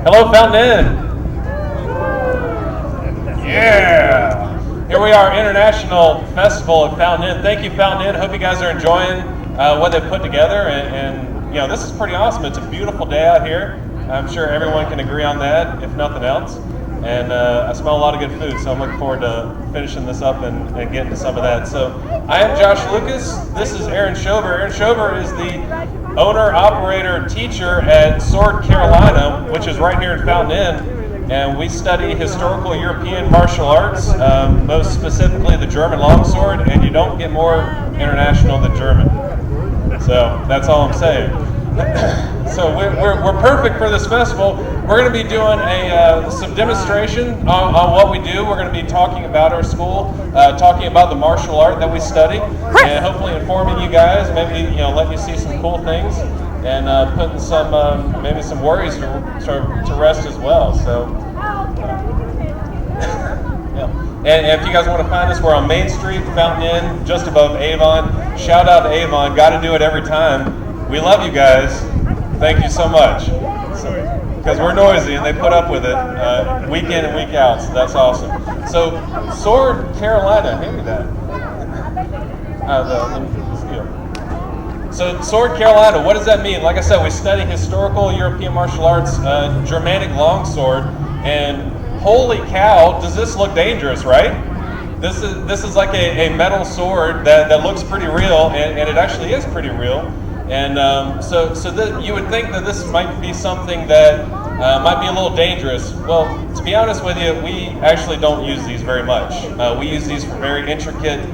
Hello, Fountain Inn. Yeah. Here we are, International Festival at Fountain Inn. Thank you, Fountain Inn. Hope you guys are enjoying what they've put together. And you know, this is pretty awesome. It's a beautiful day out here. I'm sure everyone can agree on that, if nothing else. And I smell a lot of good food, so I'm looking forward to finishing this up and getting to some of that. So I am Josh Lucas. This is Aaron Schober. Aaron Schober is the owner, operator, teacher at Sword Carolina, which is right here in Fountain Inn. And we study historical European martial arts, most specifically the German longsword, and you don't get more international than German. So that's all I'm saying. So we're perfect for this festival. We're going to be doing some demonstration on what we do. We're going to be talking about our school, talking about the martial art that we study, and hopefully informing you guys, maybe letting you see some cool things, and putting some maybe some worries to rest as well. So. Yeah. And if you guys want to find us, we're on Main Street, Fountain Inn, just above Avon. Shout out to Avon. Got to do it every time. We love you guys. Thank you so much. Because we're noisy and they put up with it week in and week out, so that's awesome. So, Sword Carolina, hand me that. So, Sword Carolina, what does that mean? Like I said, we study historical European martial arts, Germanic longsword, and holy cow, does this look dangerous, right? This is like a metal sword that looks pretty real, and it actually is pretty real. And you would think that this might be something that might be a little dangerous. Well, to be honest with you, we actually don't use these very much. We use these for very intricate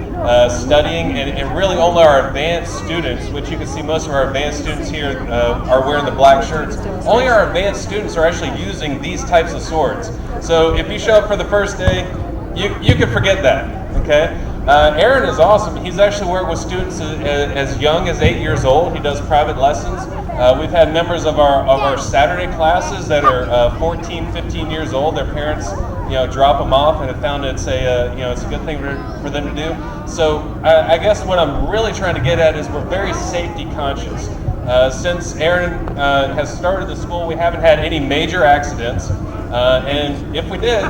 studying, and really only our advanced students, which you can see most of our advanced students here are wearing the black shirts. Only our advanced students are actually using these types of swords. So if you show up for the first day, you can forget that, okay? Aaron is awesome. He's actually worked with students as young as 8 years old. He does private lessons. We've had members of our Saturday classes that are 14, 15 years old. Their parents, drop them off and have found it's a good thing for them to do. So I guess what I'm really trying to get at is we're very safety conscious. Since Aaron has started the school, we haven't had any major accidents, and if we did,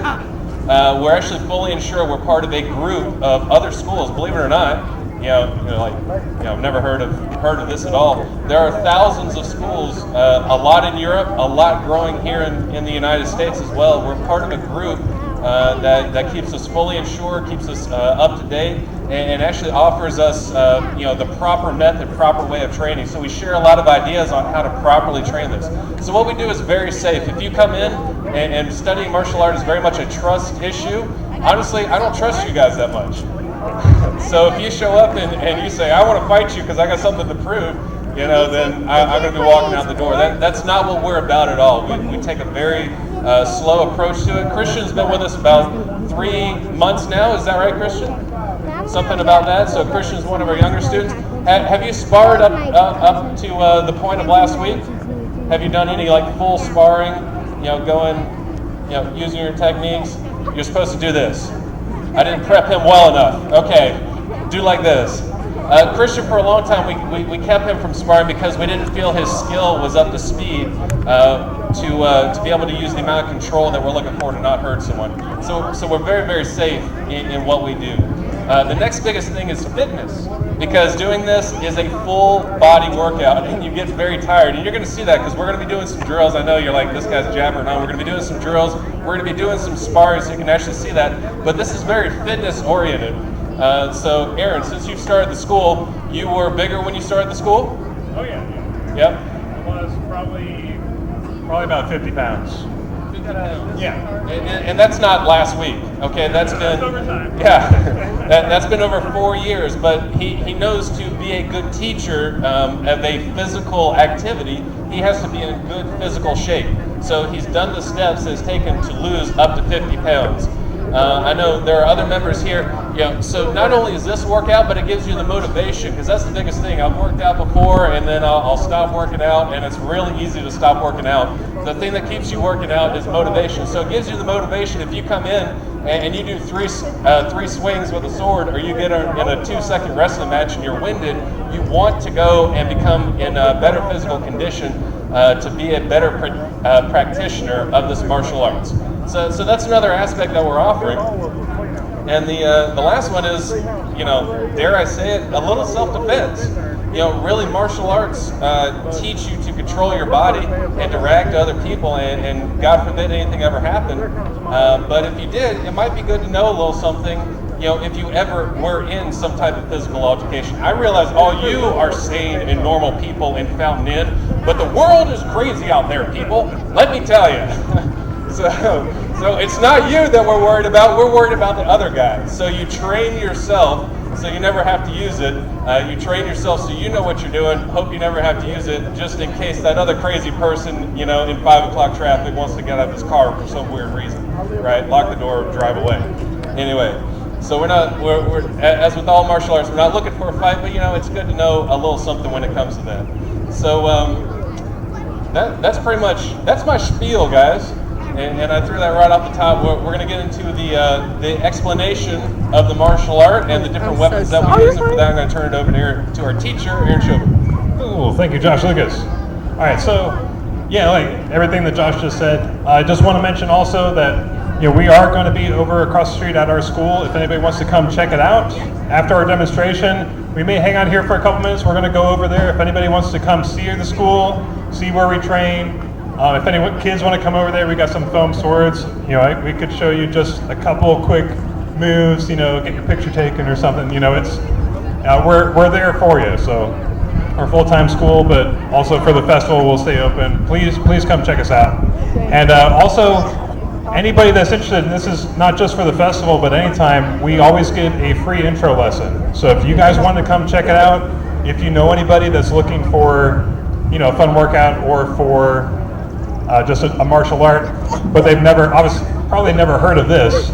we're actually fully insured. We're part of a group of other schools. Believe it or not, I've never heard of this at all. There are thousands of schools, a lot in Europe, a lot growing here in the United States as well. We're part of a group that keeps us fully insured, keeps us up to date, and actually offers us the proper method, proper way of training. So we share a lot of ideas on how to properly train this. So what we do is very safe. If you come in and studying martial art is very much a trust issue, honestly, I don't trust you guys that much. So if you show up and you say, I want to fight you because I got something to prove, then I'm going to be walking out the door. That's not what we're about at all. We take a very slow approach to it. Christian's been with us about 3 months now. Is that right, Christian? Something about that. So Christian's one of our younger students. Have you sparred up to the point of last week? Have you done any full sparring? Using your techniques? You're supposed to do this. I didn't prep him well enough. Okay, do like this. Christian, for a long time, we kept him from sparring because we didn't feel his skill was up to speed to be able to use the amount of control that we're looking for to not hurt someone. So we're very, very safe in what we do. The next biggest thing is fitness, because doing this is a full body workout and you get very tired. And you're going to see that because we're going to be doing some drills. I know you're like, this guy's jabbering on. We're going to be doing some drills. We're going to be doing some sparring so you can actually see that. But this is very fitness oriented. So Aaron, since you've started the school, you were bigger when you started the school? Oh yeah. Yep. I was probably about 50 pounds. Yeah. And that's not last week, okay? That's been over time. Yeah, that's been over 4 years. But he knows to be a good teacher of a physical activity, he has to be in good physical shape. So he's done the steps it's taken to lose up to 50 pounds. I know there are other members here. So not only is this workout, but it gives you the motivation, because that's the biggest thing. I've worked out before, and then I'll stop working out, and it's really easy to stop working out. The thing that keeps you working out is motivation. So it gives you the motivation. If you come in and you do three swings with a sword, or you get in a 2-second wrestling match and you're winded, you want to go and become in a better physical condition to be a better practitioner of this martial arts. So that's another aspect that we're offering. And the last one is, dare I say it, a little self-defense. Really martial arts teach you to control your body and to react to other people, and God forbid anything ever happened. But if you did, it might be good to know a little something, if you ever were in some type of physical altercation. I realize all you are sane and normal people in Fountain Inn, but the world is crazy out there, people. Let me tell you. So it's not you that we're worried about. We're worried about the other guy. So you train yourself so you never have to use it. You train yourself so you know what you're doing. Hope you never have to use it, just in case that other crazy person, in 5 o'clock traffic wants to get out of his car for some weird reason, right? Lock the door, drive away. Anyway, so we're as with all martial arts, we're not looking for a fight, but it's good to know a little something when it comes to that. So that's pretty much, that's my spiel, guys. And I threw that right off the top. We're going to get into the explanation of the martial art and the different weapons that we use. And for that, I'm going to turn it over to our teacher, Aaron Schober. Cool. Thank you, Josh Lucas. All right. So, like everything that Josh just said, I just want to mention also that we are going to be over across the street at our school. If anybody wants to come check it out after our demonstration, we may hang out here for a couple minutes. We're going to go over there. If anybody wants to come see the school, see where we train. If any kids want to come over there, we got some foam swords. We could show you just a couple quick moves. Get your picture taken or something. It's we're there for you. So our full-time school, but also for the festival, we'll stay open. Please come check us out. And also, anybody that's interested, and this is not just for the festival, but anytime, we always give a free intro lesson. So if you guys want to come check it out, if you know anybody that's looking for a fun workout or for just a martial art, but they've probably never heard of this,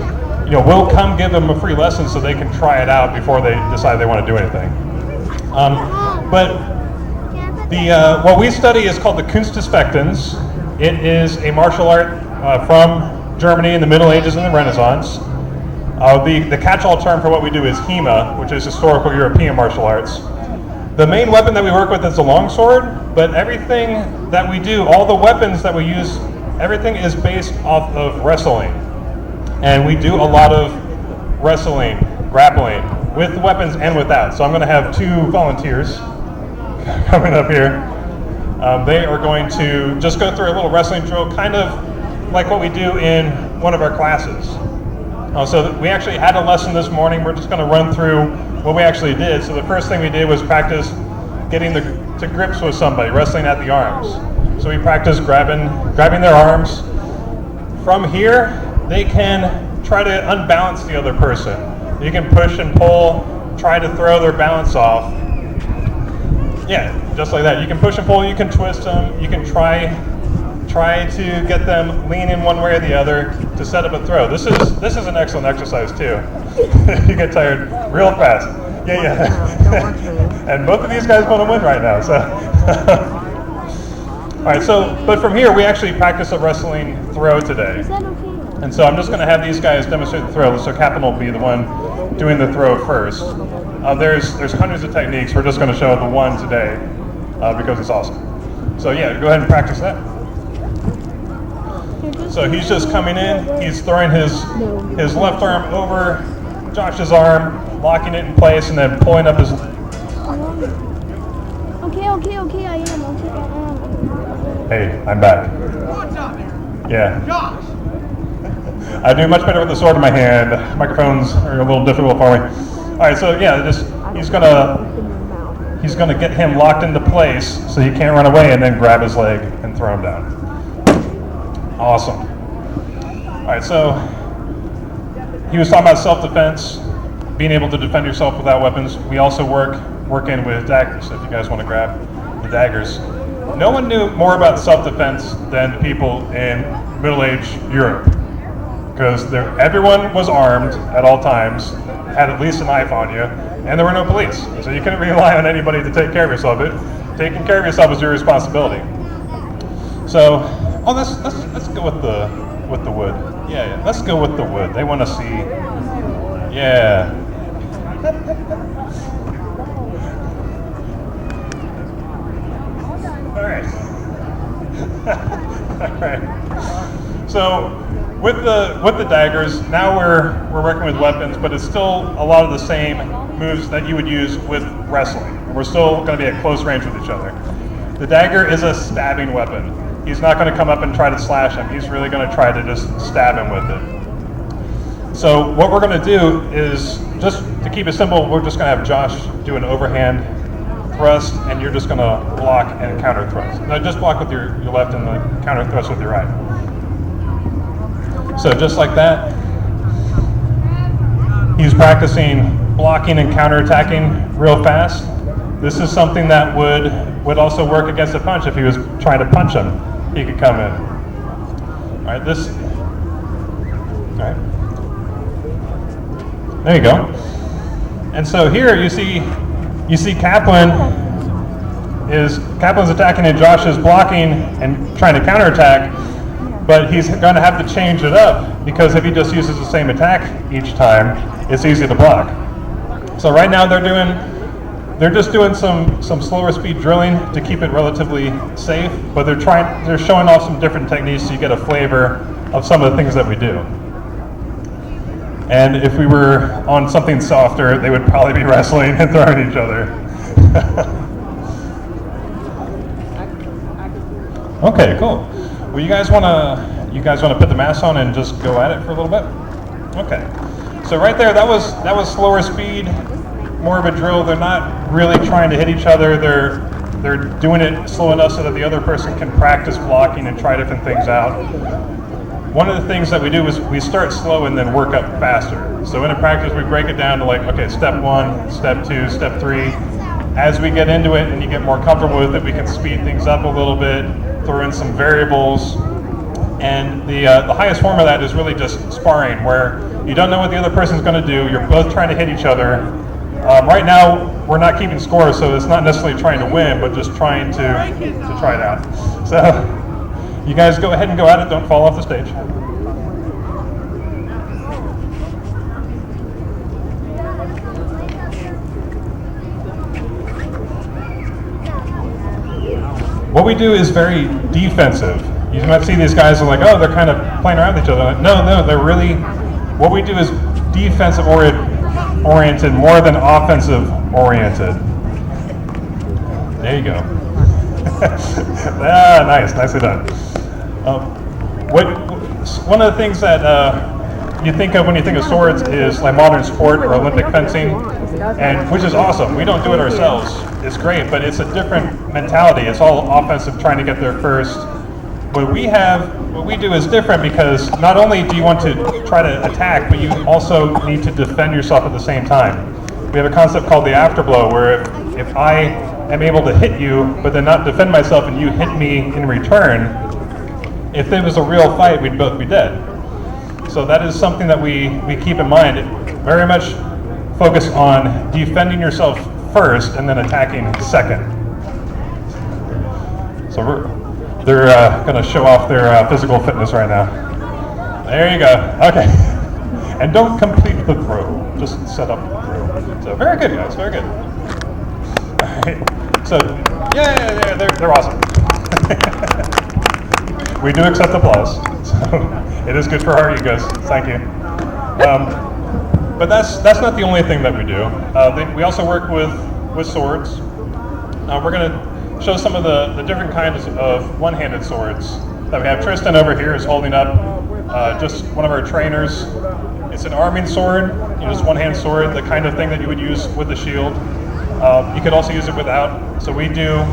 we'll come give them a free lesson so they can try it out before they decide they want to do anything. But what we study is called the Kunst des Fechtens. It is a martial art from Germany in the Middle Ages and the Renaissance. The catch-all term for what we do is HEMA, which is historical European martial arts. The main weapon that we work with is the longsword, but everything that we do, all the weapons that we use, everything is based off of wrestling. And we do a lot of wrestling, grappling, with weapons and without. So I'm going to have two volunteers coming up here. They are going to just go through a little wrestling drill, kind of like what we do in one of our classes. So we actually had a lesson this morning. We're just going to run through what we actually did. So the first thing we did was practice getting to grips with somebody, wrestling at the arms. So we practiced grabbing their arms. From here, they can try to unbalance the other person. You can push and pull, try to throw their balance off. Yeah, just like that. You can push and pull, you can twist them, you can try to get them leaning one way or the other to set up a throw. This is an excellent exercise too. You get tired real fast. Yeah. And both of these guys want to win right now. So, all right. So, but from here we actually practice a wrestling throw today. And so I'm just going to have these guys demonstrate the throw. So Captain will be the one doing the throw first. There's hundreds of techniques. We're just going to show the one today because it's awesome. So yeah, go ahead and practice that. So he's just coming in, he's throwing his left arm over Josh's arm, locking it in place, and then pulling up his... Okay, I am. Hey, I'm back. Yeah. Josh! I do much better with the sword in my hand. Microphones are a little difficult for me. All right, so yeah, he's gonna get him locked into place so he can't run away, and then grab his leg and throw him down. Awesome. All right, so he was talking about self-defense, being able to defend yourself without weapons. We also work in with daggers, if you guys want to grab the daggers. No one knew more about self-defense than the people in Middle-aged Europe, because everyone was armed at all times, had at least a knife on you, and there were no police. So you couldn't rely on anybody to take care of yourself. Taking care of yourself is your responsibility. So, let's go with the wood. Yeah, let's go with the wood. They want to see. Yeah. All right. Right. So with the daggers, now we're working with weapons, but it's still a lot of the same moves that you would use with wrestling. We're still going to be at close range with each other. The dagger is a stabbing weapon. He's not going to come up and try to slash him. He's really going to try to just stab him with it. So what we're going to do is, just to keep it simple, we're just going to have Josh do an overhand thrust, and you're just going to block and counter thrust. No, just block with your left and the counter thrust with your right. So just like that, he's practicing blocking and counterattacking real fast. This is something that would also work against a punch. If he was trying to punch him, he could come in. All right, all right. There you go. And so here you see Kaplan's attacking and Josh is blocking and trying to counterattack, but he's going to have to change it up, because if he just uses the same attack each time, it's easy to block. So right now they're just doing some slower speed drilling to keep it relatively safe, but they're showing off some different techniques so you get a flavor of some of the things that we do. And if we were on something softer, they would probably be wrestling and throwing each other. Okay, cool. Well, you guys wanna put the mask on and just go at it for a little bit? Okay. So right there, that was slower speed, more of a drill. They're not really trying to hit each other. They're doing it slow enough so that the other person can practice blocking and try different things out. One of the things that we do is we start slow and then work up faster. So in a practice, we break it down to like, okay, step 1, step 2, step 3. As we get into it and you get more comfortable with it, we can speed things up a little bit, throw in some variables. And the highest form of that is really just sparring, where you don't know what the other person's going to do. You're both trying to hit each other. Right now, we're not keeping score, so it's not necessarily trying to win, but just trying to try it out. So you guys go ahead and go at it. Don't fall off the stage. What we do is very defensive. You might see these guys are like, oh, they're kind of playing around with each other. No, they're really, what we do is defensive oriented more than offensive oriented. There you go. Nicely done. One of the things that you think of when you think of swords is like modern sport or Olympic fencing, and which is awesome. We don't do it ourselves. It's great, but it's a different mentality. It's all offensive, trying to get there first. What we do is different, because not only do you want to try to attack, but you also need to defend yourself at the same time. We have a concept called the afterblow, where if I am able to hit you, but then not defend myself and you hit me in return, if it was a real fight, we'd both be dead. So that is something that we keep in mind. Very much focus on defending yourself first and then attacking second. So they're going to show off their physical fitness right now. There you go. Okay. And don't complete the throw. Just set up the throw. So very good, guys. Very good. All right. So yeah, they're awesome. We do accept applause. So it is good for our egos. Thank you. But that's not the only thing that we do. We also work with swords. We're going to show some of the different kinds of one-handed swords that we have. Tristan over here is holding up just one of our trainers. It's an arming sword, just one-hand sword, the kind of thing that you would use with the shield. You could also use it without. So we do,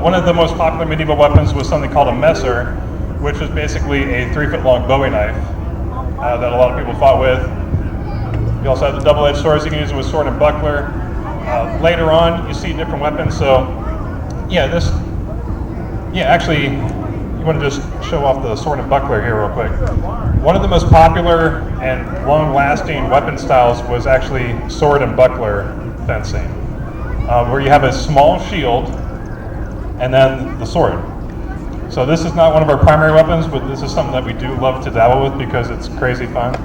one of the most popular medieval weapons was something called a messer, which was basically a 3-foot-long Bowie knife that a lot of people fought with. You also have the double-edged swords. You can use it with sword and buckler. Later on, you see different weapons. So, actually, you want to just show off the sword and buckler here real quick. One of the most popular and long-lasting weapon styles was actually sword and buckler fencing, where you have a small shield and then the sword. So this is not one of our primary weapons, but this is something that we do love to dabble with because it's crazy fun.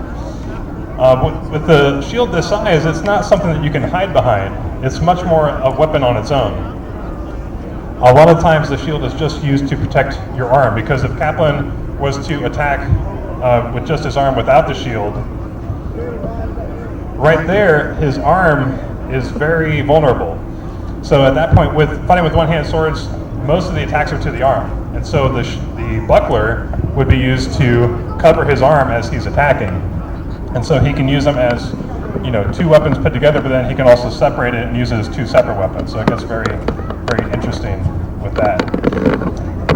With the shield this size, it's not something that you can hide behind. It's much more a weapon on its own. a lot of times the shield is just used to protect your arm, because if Kaplan was to attack with just his arm without the shield, right there, his arm is very vulnerable. So at that point, with fighting with one-handed swords, most of the attacks are to the arm. And so the buckler would be used to cover his arm as he's attacking. And so he can use them as, you know, two weapons put together, but then he can also separate it and use it as two separate weapons. So it gets very, very interesting with that.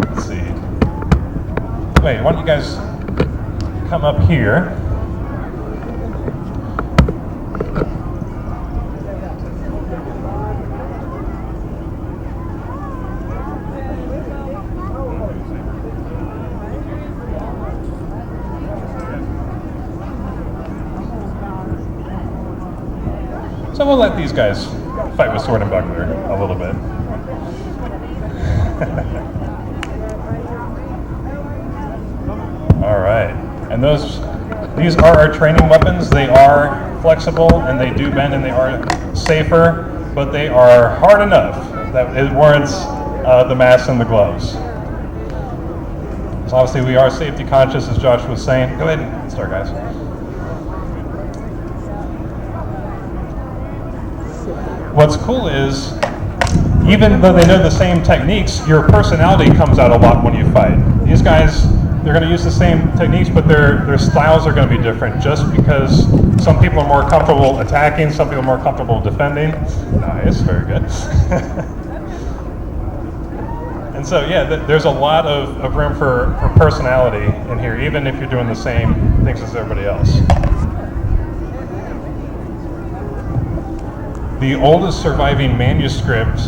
Let's see. Wait, why don't you guys come up here? So we'll let these guys fight with sword and buckler a little bit. All right, and these are our training weapons. They are flexible and they do bend and they are safer, but they are hard enough that it warrants the mask and the gloves. So obviously we are safety conscious, as Josh was saying. Go ahead and start, guys. What's cool is, even though they know the same techniques, your personality comes out a lot when you fight. These guys, they're going to use the same techniques, but their styles are going to be different, just because some people are more comfortable attacking, some people are more comfortable defending. Nice, very good. And so, yeah, there's a lot of room for personality in here, even if you're doing the same things as everybody else. The oldest surviving manuscript,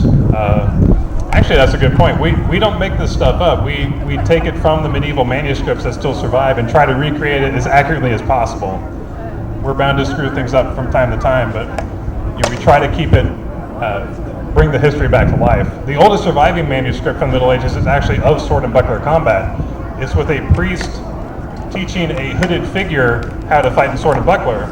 actually that's a good point. We don't make this stuff up. We take it from the medieval manuscripts that still survive and try to recreate it as accurately as possible. We're bound to screw things up from time to time, but you know, we try to keep it, bring the history back to life. The oldest surviving manuscript from the Middle Ages is actually of sword and buckler combat. It's with a priest teaching a hooded figure how to fight in sword and buckler.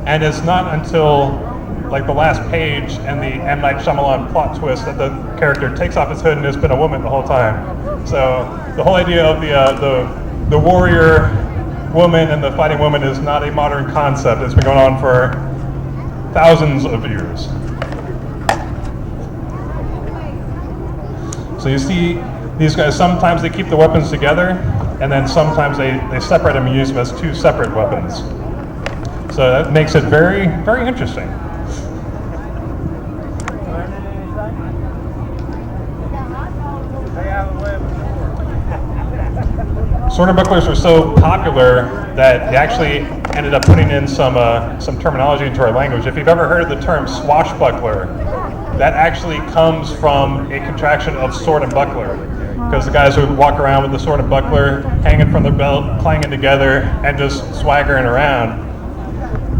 And it's not until like the last page and the M. Night Shyamalan plot twist that the character takes off his hood and has been a woman the whole time. So the whole idea of the warrior woman and the fighting woman is not a modern concept. It's been going on for thousands of years. So you see these guys, sometimes they keep the weapons together, and then sometimes they separate them and use them as two separate weapons. So that makes it very, very interesting. Sword and bucklers are so popular that they actually ended up putting in some terminology into our language. If you've ever heard of the term swashbuckler, that actually comes from a contraction of sword and buckler, because the guys would walk around with the sword and buckler hanging from their belt, clanging together, and just swaggering around.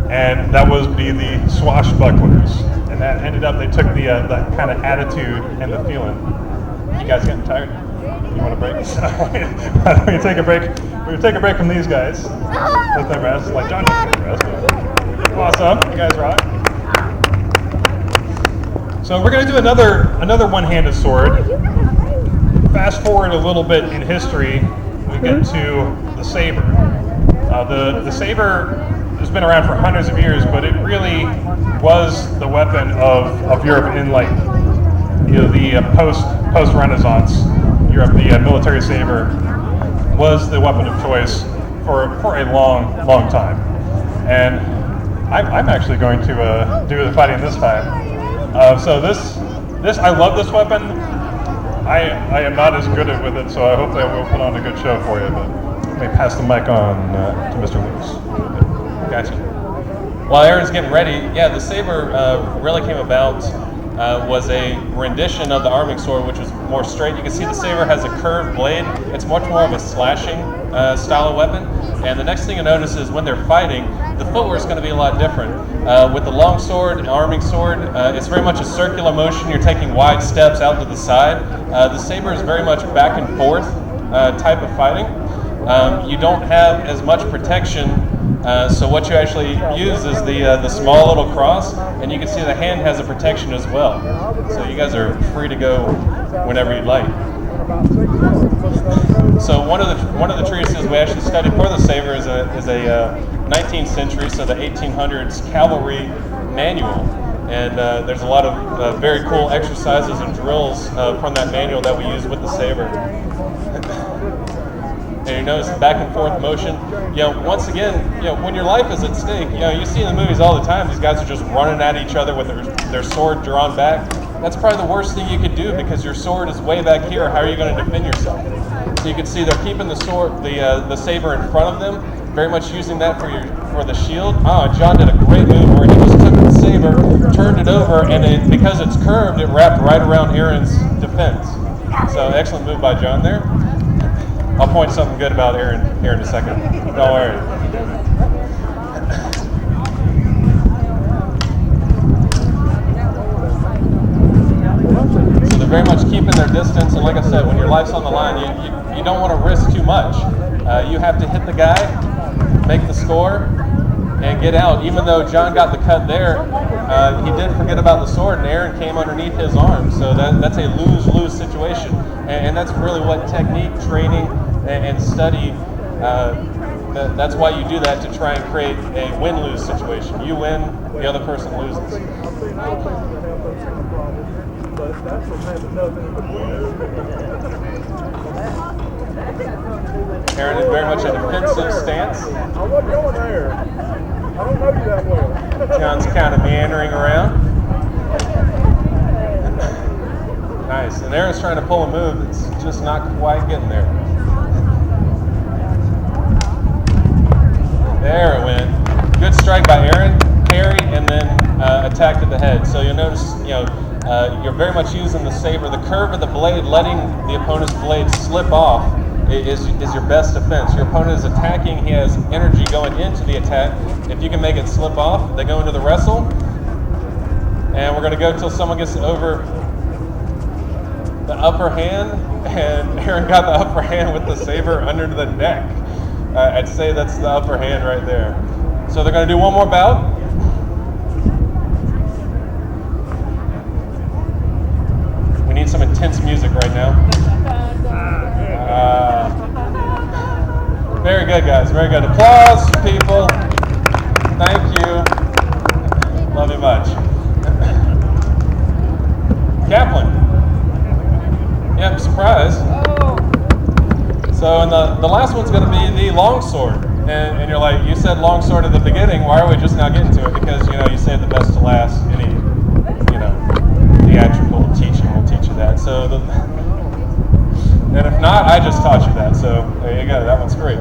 And that would be the swashbucklers. And that ended up, they took that kind of attitude and the feeling. You guys getting tired? You want a break? Why don't we take a break? We'll take a break from these guys. Let them rest, like John just took a rest. Awesome, you guys rock. So we're going to do another one-handed sword. Fast forward a little bit in history, we get to the saber. The saber has been around for hundreds of years, but it really was the weapon of Europe in, like, you know, the post-Renaissance Europe. The military saber was the weapon of choice for a long time. And I'm actually going to do the fighting this time. So this I love this weapon. I am not as good with it, so I hope that we'll put on a good show for you. But let me pass the mic on to Mr. Lewis. Gotcha. While Aaron's getting ready, yeah, the saber really came about, was a rendition of the arming sword, which was more straight. You can see the saber has a curved blade. It's much more of a slashing style of weapon. And the next thing you notice is when they're fighting, the footwork is going to be a lot different. With the long sword and arming sword, it's very much a circular motion. You're taking wide steps out to the side. The saber is very much back and forth type of fighting. You don't have as much protection So what you actually use is the small little cross, and you can see the hand has a protection as well. So you guys are free to go whenever you'd like. So one of the treatises we actually studied for the Saber is a 19th century, so the 1800s Cavalry Manual, and there's a lot of very cool exercises and drills from that manual that we use with the Saber. And you notice the back and forth motion. Once again, when your life is at stake, you see in the movies all the time, these guys are just running at each other with their sword drawn back. That's probably the worst thing you could do because your sword is way back here. How are you going to defend yourself? So you can see they're keeping the sword, the Saber in front of them, very much using that for the shield. John did a great move where he just took the Saber, turned it over, and because it's curved, it wrapped right around Aaron's defense. So excellent move by John there. I'll point something good about Aaron here in a second. Don't worry. So they're very much keeping their distance, and like I said, when your life's on the line, you don't want to risk too much. You have to hit the guy, make the score, and get out. Even though John got the cut there, he did forget about the sword, and Aaron came underneath his arm. So that's a lose-lose situation, and that's really what technique, training, and study, that's why you do that, to try and create a win-lose situation. You win, the other person loses. Aaron is very much a defensive stance. I wasn't going there. I don't know you that well. John's kind of meandering around. Nice, and Aaron's trying to pull a move that's just not quite getting there. There it went. Good strike by Aaron. Parry and then attack to the head. So you'll notice, you're very much using the Saber. The curve of the blade, letting the opponent's blade slip off, is your best defense. Your opponent is attacking. He has energy going into the attack. If you can make it slip off, they go into the wrestle. And we're going to go until someone gets over the upper hand. And Aaron got the upper hand with the Saber under the neck. I'd say that's the upper hand right there. So they're going to do one more bout. We need some intense music right now. Very good, guys. Very good. Applause, people. Thank you. Love you much. Kaplan. Yep, surprise. So and the last one's going to be the longsword, and you're like, you said longsword at the beginning. Why are we just now getting to it? Because you saved the best to last. Any theatrical teaching will teach you that. So and if not, I just taught you that. So there you go. That one's great.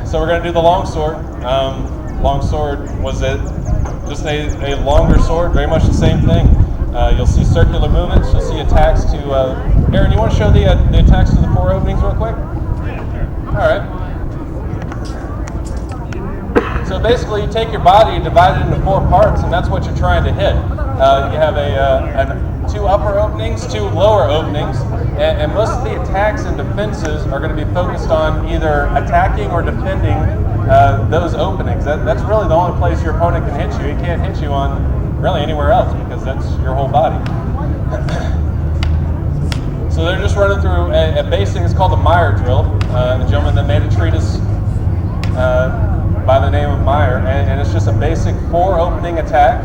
So we're going to do the longsword. Longsword was just a longer sword, very much the same thing. You'll see circular movements. You'll see attacks to. Aaron, you want to show the attacks to the 4 openings real quick? All right. So basically, you take your body, divide it into 4 parts, and that's what you're trying to hit. You have 2 upper openings, 2 lower openings, and most of the attacks and defenses are going to be focused on either attacking or defending those openings. That's really the only place your opponent can hit you. He can't hit you on really anywhere else because that's your whole body. So they're just running through a basic. It's called the Mire Drill. The gentleman that made a treatise by the name of Mire, and it's just a basic 4 opening attack: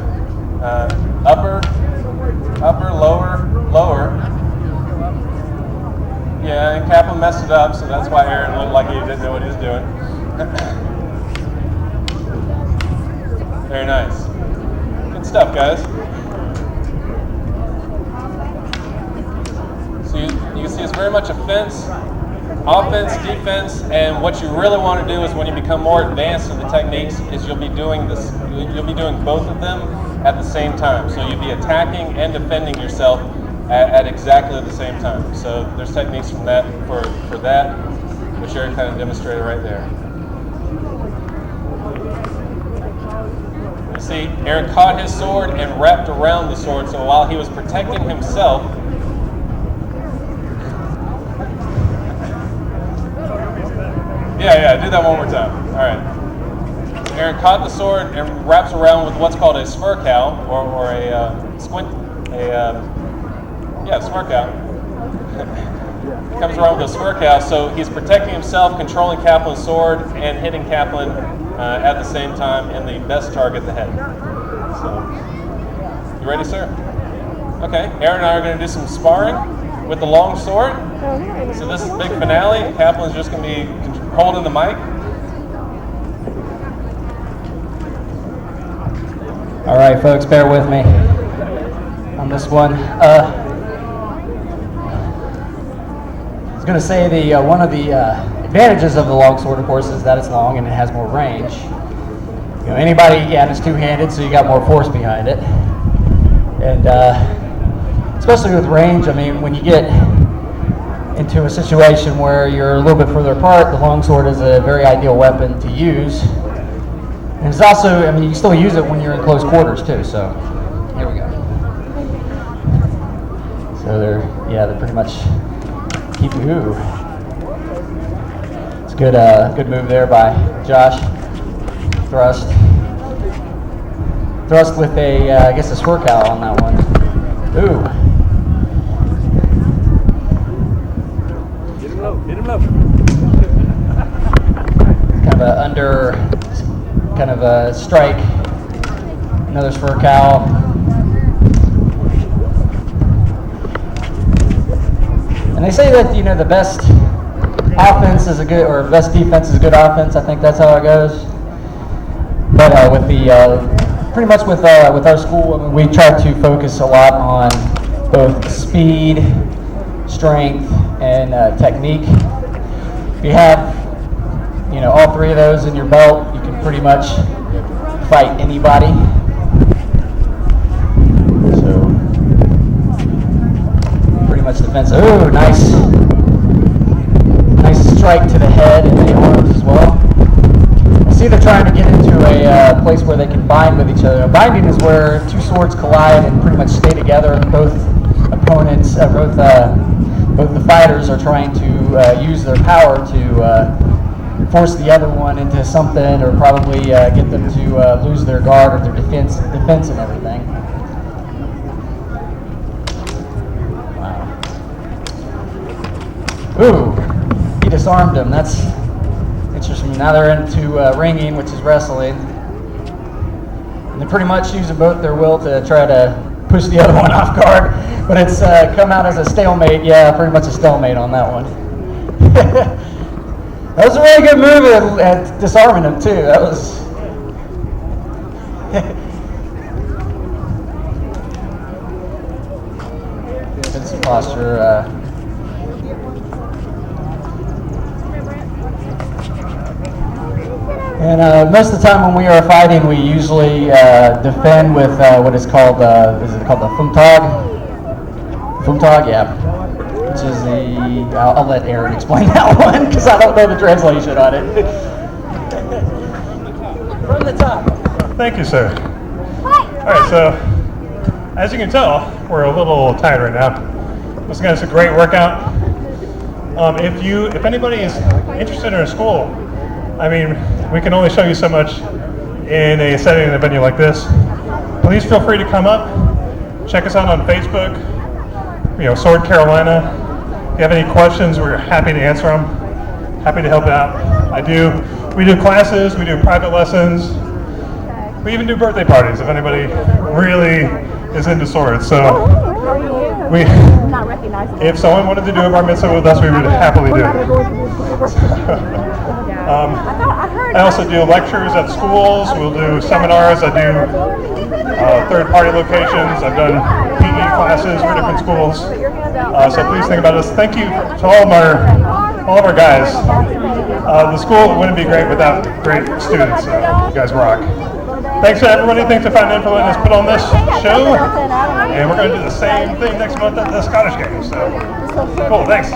upper, lower. Yeah, and Kaplan messed it up, so that's why Aaron looked like he didn't know what he was doing. Very nice. Good stuff, guys. So you can see it's very much offense, defense, and what you really want to do is when you become more advanced in the techniques is you'll be doing both of them at the same time. So you'll be attacking and defending yourself at exactly the same time. So there's techniques from that for that, which Aaron kind of demonstrated right there. You see, Aaron caught his sword and wrapped around the sword, so while he was protecting himself, yeah, do that one more time. All right. Aaron caught the sword and wraps around with what's called a spur cow, or a spur cow. Comes around with a spur cow, so he's protecting himself, controlling Kaplan's sword, and hitting Kaplan at the same time, and the best target, the head. So, you ready, sir? Okay, Aaron and I are going to do some sparring with the long sword. So this is the big finale. Kaplan's just going to be holding the mic. All right, folks, bear with me on this one. I was going to say one of the advantages of the longsword, of course, is that it's long and it has more range. You know, anybody, and it's two-handed, so you got more force behind it. And especially with range, I mean, when you get into a situation where you're a little bit further apart, the longsword is a very ideal weapon to use. And it's also, I mean, you can still use it when you're in close quarters too, so here we go. So they're pretty much keep you. It's a good move there by Josh. Thrust with a, I guess a spur cow on that one. Ooh. Hit him low. Kind of a strike. Another spur cow. And they say that, you know, the best offense is best defense is a good offense. I think that's how it goes. But with pretty much with our school, I mean, we try to focus a lot on both speed, strength, and technique. If you have, you know, all three of those in your belt, you can pretty much fight anybody. So, pretty much defensive. Ooh, nice strike to the head and the arms as well. I see they're trying to get into a place where they can bind with each other. Binding is where two swords collide and pretty much stay together. Both opponents, both the fighters are trying to use their power to force the other one into something, or probably get them to lose their guard or their defense and everything. Wow. Ooh, he disarmed him. That's interesting. Now they're into ringing, which is wrestling. And they pretty much using both their will to try to push the other one off guard. But it's come out as a stalemate. Yeah, pretty much a stalemate on that one. That was a really good move at disarming him too. That was defensive posture. And most of the time when we are fighting, we usually defend with what is called the Fumtag? Fumtag, yeah. Which is I'll let Aaron explain that one because I don't know the translation on it. From the top. Thank you, sir. All right, so as you can tell, we're a little tired right now. This is a great workout. If anybody is interested in a school, I mean, we can only show you so much in a setting in a venue like this. Please feel free to come up, check us out on Facebook. You know, Sword Carolina. If you have any questions, we're happy to answer them. Happy to help out. We do classes, we do private lessons. We even do birthday parties if anybody really is into swords. So if someone wanted to do a bar mitzvah with us, we would happily do it. I also do lectures at schools. We'll do seminars. I do third-party locations. I've done PE classes for different schools. So please think about us. Thank you to all of our guys. The school wouldn't be great without great students. So you guys rock. Thanks to everybody. Thanks to Fountain for letting us put on this show. And we're going to do the same thing next month at the Scottish Games. So cool. Thanks.